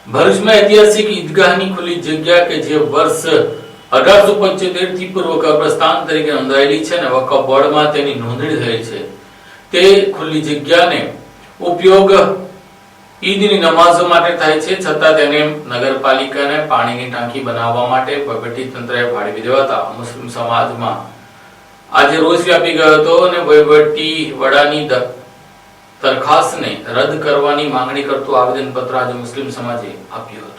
ભરૂચમાં ઐતિહાસિક ઈદગાહની ખુલ્લી જગ્યા કે જે વર્ષ 1875 થી પૂર્વ કબ્રસ્તાન તરીકે નોંધાયેલી છે અને વકફ બોર્ડમાં તેની નોંધણી થઈ છે, તે ખુલ્લી જગ્યાને ઉપયોગ ઈદની નમાઝો માટે થાય છે, છતાં તેને નગરપાલિકાને પાણીની ટાંકી બનાવવા માટે વહીવટીતંત્રએ ફાળવી દેવાતા મુસ્લિમ સમાજમાં આજે રોષ વ્યાપી ગયો હતો અને વહીવટી વડાની દરખાસ્તને રદ કરવાની માંગણી કરતું આવેદનપત્ર આજે મુસ્લિમ સમાજે આપ્યું હતું।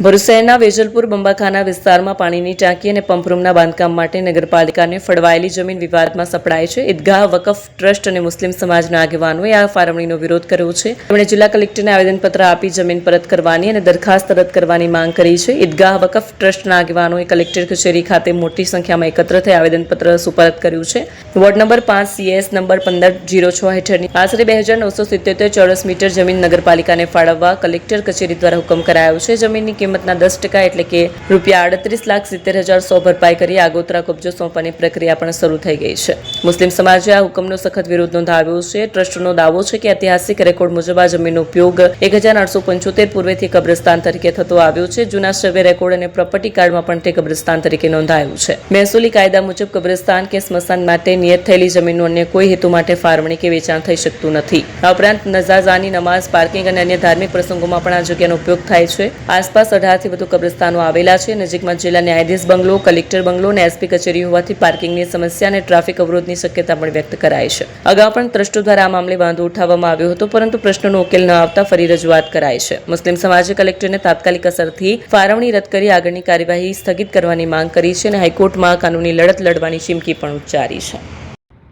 ભરૂચ શહેરના વેજલપુર બંબાખાના વિસ્તારમાં પાણીની ટાંકી અને પંપરૂમના બાંધકામ માટે નગરપાલિકાને ફળવાયેલી જમીન વિવાદમાં સપડાય છે। ઈદગાહ વકફ ટ્રસ્ટ અને મુસ્લિમ સમાજના આગેવાનોએ આ ફાળવણીનો વિરોધ કર્યો છે। તેમણે જિલ્લા કલેક્ટરને આવેદનપત્ર આપી જમીન પરત કરવાની અને દરખાસ્ત રદ કરવાની માંગ કરી છે। ઈદગાહ વકફ ટ્રસ્ટના આગેવાનોએ કલેક્ટર કચેરી ખાતે મોટી સંખ્યામાં એકત્ર થઈ આવેદનપત્ર સુપરત કર્યું છે। વોર્ડ નંબર 5 CS નંબર 1506 હેઠળની આશરે 2977 ચોરસ મીટર જમીન નગરપાલિકાને ફાળવવા કલેક્ટર કચેરી દ્વારા હુકમ કરાયો છે। જમીનની કિંમતના 10% એટલે કે ₹38,70,100 ભરપાઈ કરી આગોતરા કબજો સોંપવાની પ્રક્રિયા પણ શરૂ થઈ ગઈ છે। મુસ્લિમ સમાજે આ હુકમનો સખત વિરોધ નોંધાવ્યો છે। ટ્રસ્ટનો દાવો છે કે ઐતિહાસિક રેકોર્ડ મુજબ આ જમીનનો ઉપયોગ 1875 પૂર્વેથી કબ્રસ્તાન તરીકે થતો આવ્યો છે। જૂના સર્વે રેકોર્ડ અને પ્રોપર્ટી કાર્ડમાં પણ તે કબ્રસ્તાન તરીકે નોંધાયું છે। મહેસૂલી કાયદા મુજબ કબ્રસ્તાન કે સ્મશાન માટે નિયત થયેલી જમીનનું અન્ય કોઈ હેતુ માટે ફાળવણી કે વેચાણ થઈ શકતું નથી। આ ઉપરાંત નજાઝાની નમાઝ, પાર્કિંગ અને અન્ય ધાર્મિક પ્રસંગોમાં પણ આ જગ્યાનો ઉપયોગ થાય છે। આસપાસ 18 થી વધુ કબ્રસ્તાનો આવેલા છે। નજીકમાં જિલ્લા ન્યાયાધીશ બંગલો, કલેક્ટર બંગલો અને SP કચેરી હોવાથી પાર્કિંગની સમસ્યા અને ટ્રાફિક અવરોધની શક્યતા પણ વ્યક્ત કરાઈ છે। અગાઉ પણ ટ્રસ્ટો દ્વારા આ મામલે વાંધો ઉઠાવવામાં આવ્યો હતો, પરંતુ પ્રશ્નનો ઉકેલ ન આવતા ફરી રજૂઆત કરાઈ છે। મુસ્લિમ સમાજે કલેક્ટરને તાત્કાલિક અસરથી ફાળવણી રદ કરી આગળની કાર્યવાહી સ્થગિત કરવાની માંગ કરી છે અને હાઈકોર્ટમાં કાનૂની લડત લડવાની ચીમકી પણ ઉચ્ચારી છે।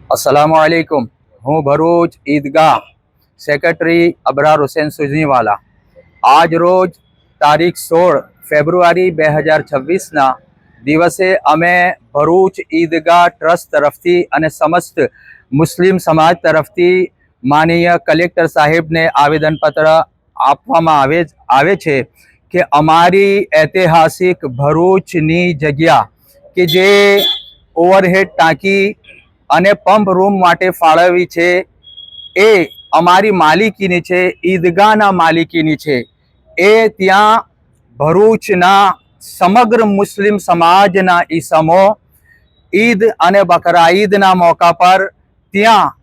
अस्सलामु अलैकुम। હું ભરૂચ ઈદગાહ સેક્રેટરી અબરાર હુસૈન સુઝનીવાલા આજ રોજ તારીખ 16 ફેબ્રુઆરી 2026ના દિવસે અમે ભરૂચ ઈદગાહ ટ્રસ્ટ તરફથી અને સમસ્ત મુસ્લિમ સમાજ તરફથી માનનીય કલેક્ટર સાહેબને આવેદનપત્ર આપવામાં આવે છે કે અમારી ઐતિહાસિક ભરૂચની જગ્યા કે જે ઓવરહેડ ટાંકી અને પંપ રૂમ માટે ફાળવી છે એ અમારી માલિકીની છે, ઈદગાહના માલિકીની છે। એ ત્યાં ભરૂચના સમગ્ર મુસ્લિમ સમાજના ઈસમો ઈદ અને બકરા ઈદના મોકા પર ત્યાં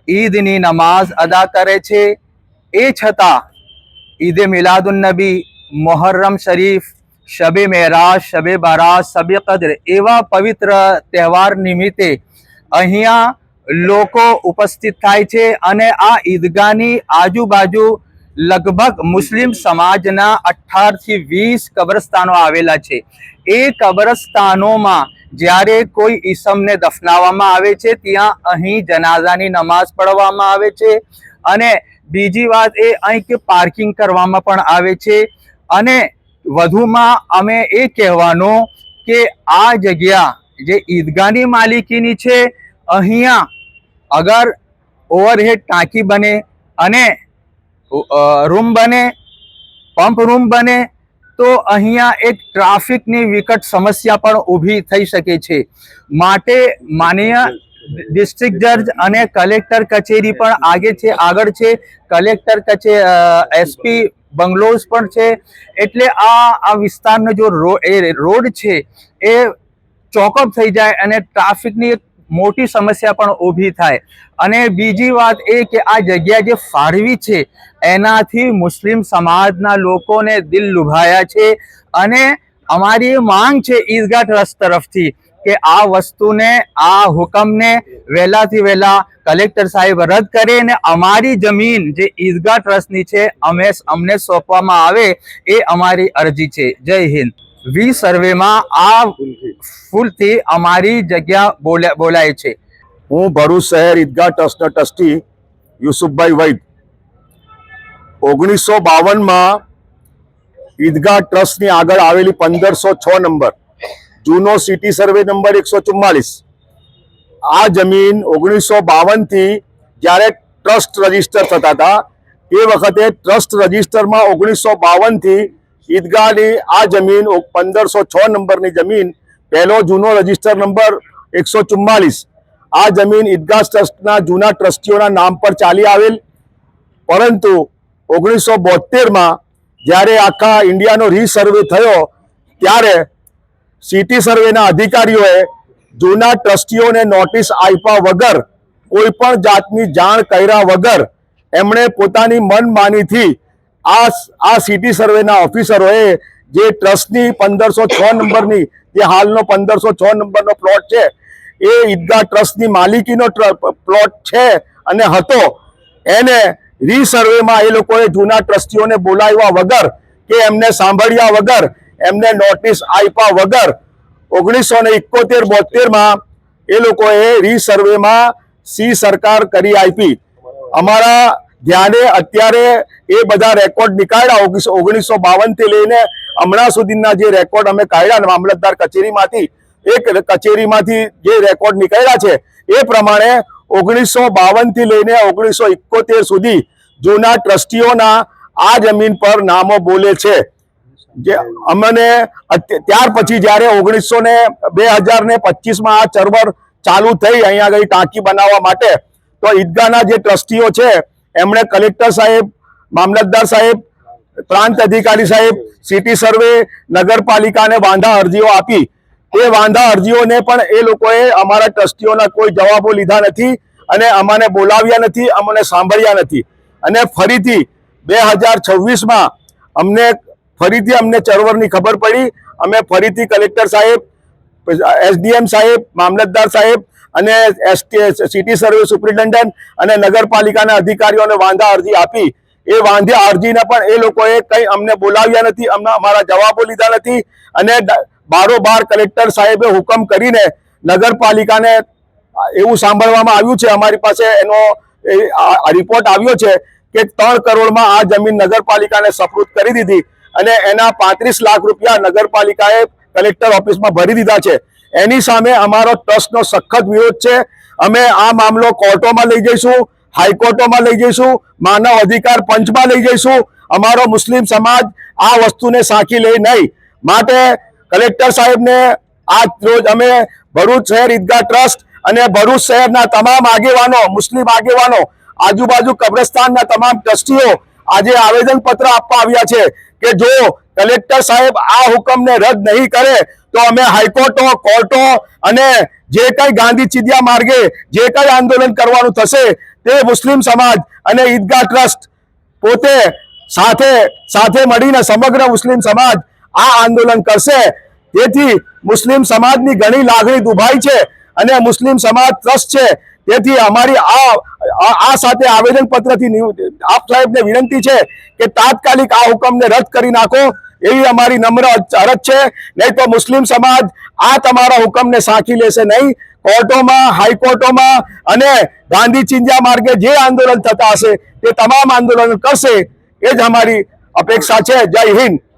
ઈદની નમાઝ અદા કરે છે। એ છતાં ઈદે મિલાદુન્નબી, મુહર્રમ શરીફ, શબે મેરાજ, શબે બારાત, શબે કદ્ર એવા પવિત્ર તહેવાર નિમિત્તે અહીંયા લોકો ઉપસ્થિત થાય છે અને આ ઈદગાહની આજુબાજુ લગભગ મુસ્લિમ સમાજના 18 થી 20 કબ્રસ્તાનો આવેલા છે। એ કબ્રસ્તાનોમાં જ્યારે કોઈ ઈસમને દફનાવવામાં આવે છે ત્યાં અહીં જનાઝાની નમાઝ પઢવામાં આવે છે અને બીજી વાત એ અહીં કે પાર્કિંગ કરવામાં પણ આવે છે। અને વધુમાં અમે એ કહેવાનું કે આ જગ્યા જે ઈદગાહની માલિકીની છે, અહીંયા અગર ઓવરહેડ ટાંકી બને અને રૂમ બને, પંપ રૂમ બને તો અહીંયા એક ટ્રાફિકની વિકટ સમસ્યા પણ ઊભી થઈ શકે છે। માટે માનનીય ડિસ્ટ્રિક્ટ જજ અને કલેક્ટર કચેરી પણ આગળ છે, કલેક્ટર SP બંગલોઝ પણ છે। એટલે આ વિસ્તારનો જો રોડ છે એ ચોકઅપ થઈ જાય અને ટ્રાફિકની એક મોટી સમસ્યા પણ ઊભી થાય। અને બીજી વાત એ કે આ જગ્યા જે ફાળવી છે એનાથી મુસ્લિમ સમાજના લોકોને દિલ લુભાયા છે અને અમારી માંગ છે ઈદગાહ ટ્રસ્ટ તરફથી કે આ વસ્તુને, આ હુકમને વહેલાથી વહેલા કલેક્ટર સાહેબ રદ કરે અને અમારી જમીન જે ઈદગાહ ટ્રસ્ટની છે અમને સોંપવામાં આવે એ અમારી અરજી છે। જય હિન્દ। સર્વેમાં આ ફૂલથી અમારી જગ્યા બોલાય છે। હું ભરૂચ શહેર ઈદગાહ ટ્રસ્ટના ટ્રસ્ટી યુસુફભાઈ વૈદ 1952માં ઈદગાહ ટ્રસ્ટની આગળ આવેલી 1506 નંબર જૂનો સિટી સર્વે નંબર 144 આ જમીન 1952થી જ્યારે ટ્રસ્ટ રજીસ્ટર થતા હતા એ વખતે ટ્રસ્ટ રજીસ્ટરમાં 1952થી ઈદગાહની આ જમીન 1506 નંબરની જમીન પહેલો જૂનો રજીસ્ટર નંબર 144 આ જમીન ઈદગાહ ટ્રસ્ટના જૂના ટ્રસ્ટીઓના નામ પર ચાલી આવેલ, પરંતુ 1972માં જ્યારે આખા ઇન્ડિયાનો રીસર્વે થયો ત્યારે સિટી સર્વેના અધિકારીઓએ જૂના ટ્રસ્ટીઓને નોટિસ આપ્યા વગર, કોઈ પણ જાતની જાણ કર્યા વગર એમણે પોતાની મનમાનીથી આ સિટી સર્વેના ઓફિસરોએ જે ટ્રસ્ટની 1506 નંબરની, જે હાલનો 1506 નંબરનો પ્લોટ છે, એ ઈદગાહ ટ્રસ્ટની માલિકીનો પ્લોટ છે અને હતો, એને રીસર્વેમાં એ લોકોએ જૂના ટ્રસ્ટીઓને બોલાવ્યા વગર કે એમને સાંભળ્યા વગર, એમને નોટિસ આપ્યા વગર 1971-72માં એ લોકોએ રીસર્વેમાં સી સરકાર કરી આપી. અમારા ધ્યાને અત્યારે એ બધા રેકોર્ડ નીકાળ્યા 1952 થી લઈને હમણાં સુધીના જે રેકોર્ડ અમે કાઢ્યા મામલતદાર કચેરીમાંથી, એક કચેરીમાંથી જે રેકોર્ડ નીકળ્યા છે એ પ્રમાણે 1952 થી લઈને 1971 સુધી જૂના ટ્રસ્ટીઓના આ જમીન પર નામો બોલે છે. જે અમને ત્યાર પછી જ્યારે 2025માં આ ચળવળ ચાલુ થઈ અહીંયા આગળ ટાંકી બનાવવા માટે, તો ઈદગાહના જે ટ્રસ્ટીઓ છે એમણે કલેક્ટર સાહેબ, મામલતદાર સાહેબ, પ્રાંત અધિકારી સાહેબ, સિટી સર્વે, નગરપાલિકાને વાંધા અરજીઓ આપી. એ વાંધા અરજીઓને પણ એ લોકોએ અમારા ટ્રસ્ટીઓના કોઈ જવાબો લીધા નથી અને અમને બોલાવ્યા નથી, અમને સાંભળ્યા નથી. અને ફરીથી 2026માં અમને ચળવળની ખબર પડી. અમે ફરીથી કલેક્ટર સાહેબ, એસડીએમ સાહેબ, મામલતદાર સાહેબ અને સિટી સર્વે સુપ્રિન્ટેન્ડન્ટ અને નગરપાલિકાના અધિકારીઓને વાંધા અરજી આપી. એ વાંધા અરજીને પણ એ લોકોએ કંઈ અમને બોલાવ્યા નથી, અમારા જવાબો લીધા નથી અને બારોબાર કલેક્ટર સાહેબે હુકમ કરીને નગરપાલિકાને એવું સાંભળવામાં આવ્યું છે, અમારી પાસે એનો રિપોર્ટ આવ્યો છે કે 3 કરોડમાં આ જમીન નગરપાલિકાને સપૂર્દ કરી દીધી અને એના 35 લાખ રૂપિયા નગરપાલિકાએ કલેક્ટર ઓફિસમાં ભરી દીધા છે. એની સામે અમારો ટ્રસ્ટનો સખત વિરોધ છે. અમે આ મામલો કોર્ટોમાં લઈ જઈશું, હાઈકોર્ટોમાં લઈ જઈશું, માનવ અધિકાર પંચમાં લઈ જઈશું. અમારો મુસ્લિમ સમાજ આ વસ્તુને સાંખી લે નહીં. માટે કલેક્ટર સાહેબને આજ રોજ અમે ભરૂચ શહેર ઈદગાહ ટ્રસ્ટ અને ભરૂચ શહેરના તમામ આગેવાનો, મુસ્લિમ આગેવાનો, આજુબાજુ કબ્રસ્તાનના તમામ ટ્રસ્ટીઓ આજે આવેદન પત્ર આપવા આવ્યા છે કે જો કલેક્ટર સાહેબ આ હુકમને રદ નહીં કરે તો અમે હાઈકોર્ટો, કોર્ટો અને જે કઈ ગાંધી ચિંધ્યા માર્ગે જે કઈ આંદોલન કરવાનું થશે તે મુસ્લિમ સમાજ અને ઈદગાહ ટ્રસ્ટ પોતે સાથે મળીને સમગ્ર મુસ્લિમ સમાજ આ આંદોલન કરશે. તેથી મુસ્લિમ સમાજની ઘણી લાગણી દુભાઈ છે અને મુસ્લિમ સમાજ ટ્રસ્ટ છે. તેથી અમારી આ સાથે આવેદન પત્રથી આપ સાહેબને વિનંતી છે કે તાત્કાલિક આ હુકમને રદ કરી નાખો, એવી અમારી નમ્ર અરજ છે. નહીં તો મુસ્લિમ સમાજ આ તમારા હુકમને સાંખી લેશે નહીં. કોર્ટોમાં, હાઈકોર્ટોમાં અને ગાંધી ચિંધ્યા માર્ગે જે આંદોલન થતા હશે તે તમામ આંદોલન કરશે. એ જ અમારી અપેક્ષા છે. જય હિન્દ.